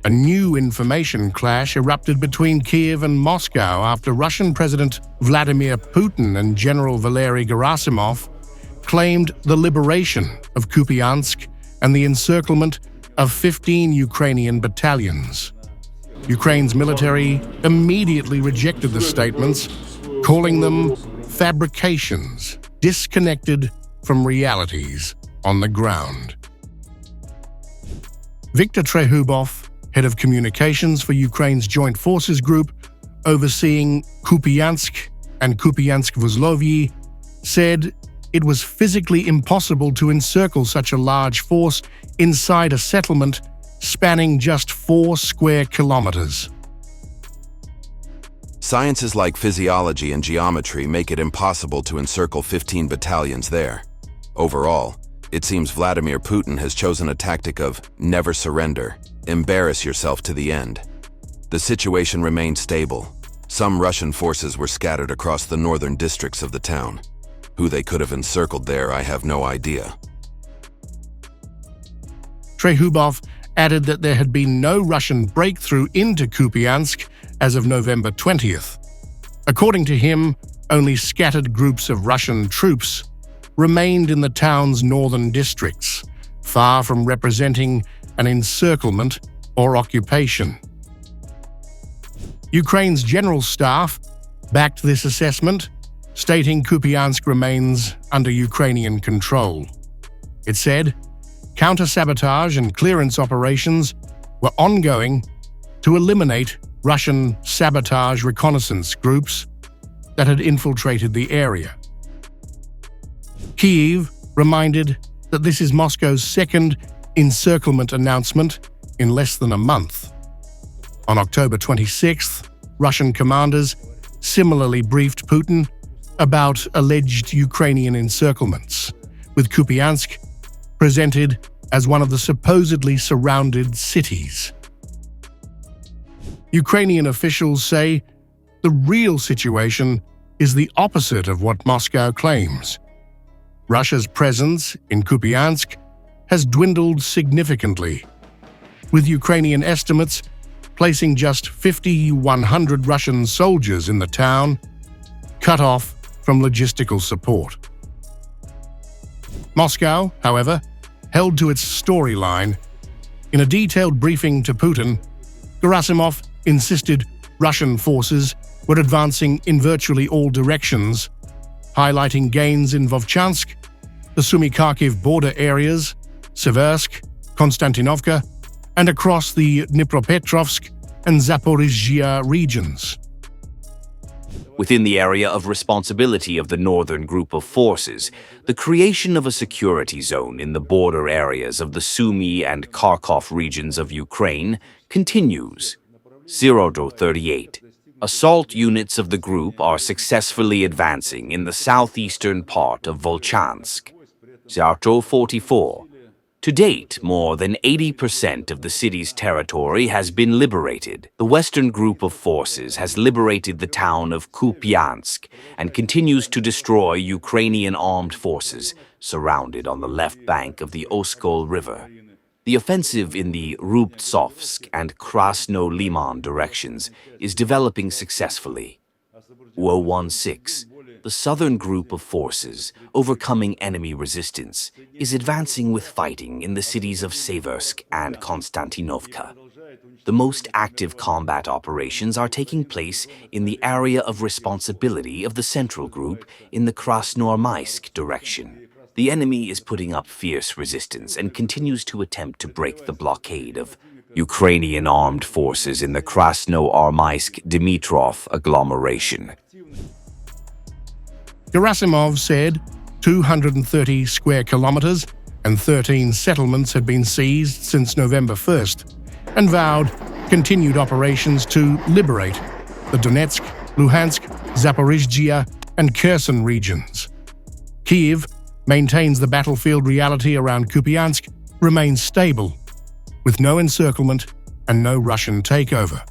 A new information clash erupted between Kyiv and Moscow after Russian President Vladimir Putin and General Valery Gerasimov claimed the liberation of Kupiansk and the encirclement of 15 Ukrainian battalions. Ukraine's military immediately rejected the statements, calling them fabrications, disconnected from realities on the ground. Viktor Trehubov, head of communications for Ukraine's Joint Forces Group, overseeing Kupiansk and Kupiansk-Vuzlovyi, said it was physically impossible to encircle such a large force inside a settlement spanning just 4 square kilometers. Sciences like physiology and geometry make it impossible to encircle 15 battalions there. Overall, it seems Vladimir Putin has chosen a tactic of never surrender, embarrass yourself to the end. The situation remained stable. Some Russian forces were scattered across the northern districts of the town. Who they could have encircled there, I have no idea. Trehubov added that there had been no Russian breakthrough into Kupiansk as of November 20th. According to him, only scattered groups of Russian troops remained in the town's northern districts, far from representing an encirclement or occupation. Ukraine's general staff backed this assessment, stating Kupiansk remains under Ukrainian control. It said counter-sabotage and clearance operations were ongoing to eliminate Russian sabotage reconnaissance groups that had infiltrated the area. Kyiv reminded that this is Moscow's second encirclement announcement in less than a month. On October 26th, Russian commanders similarly briefed Putin about alleged Ukrainian encirclements, with Kupiansk presented as one of the supposedly surrounded cities. Ukrainian officials say the real situation is the opposite of what Moscow claims. Russia's presence in Kupiansk has dwindled significantly, with Ukrainian estimates placing just 100 Russian soldiers in the town, cut off from logistical support. Moscow, however, held to its storyline. In a detailed briefing to Putin, Gerasimov insisted Russian forces were advancing in virtually all directions, highlighting gains in Volchansk, the Sumy-Kharkiv border areas, Seversk, Konstantinovka, and across the Dnipropetrovsk and Zaporizhzhia regions. Within the area of responsibility of the Northern Group of Forces, the creation of a security zone in the border areas of the Sumy and Kharkiv regions of Ukraine continues. 0-38. Assault units of the group are successfully advancing in the southeastern part of Volchansk. 0-44. To date, more than 80% of the city's territory has been liberated. The Western Group of Forces has liberated the town of Kupiansk and continues to destroy Ukrainian armed forces surrounded on the left bank of the Oskol River. The offensive in the Rubtsovsk and Krasno-Liman directions is developing successfully. 016. The Southern Group of Forces, overcoming enemy resistance, is advancing with fighting in the cities of Seversk and Konstantinovka. The most active combat operations are taking place in the area of responsibility of the Central Group in the Krasnoarmysk direction. The enemy is putting up fierce resistance and continues to attempt to break the blockade of Ukrainian armed forces in the Krasnoarmysk-Dimitrov agglomeration. Gerasimov said 230 square kilometers and 13 settlements had been seized since November 1st, and vowed continued operations to liberate the Donetsk, Luhansk, Zaporizhzhia, and Kherson regions. Kyiv maintains the battlefield reality around Kupiansk remains stable, with no encirclement and no Russian takeover.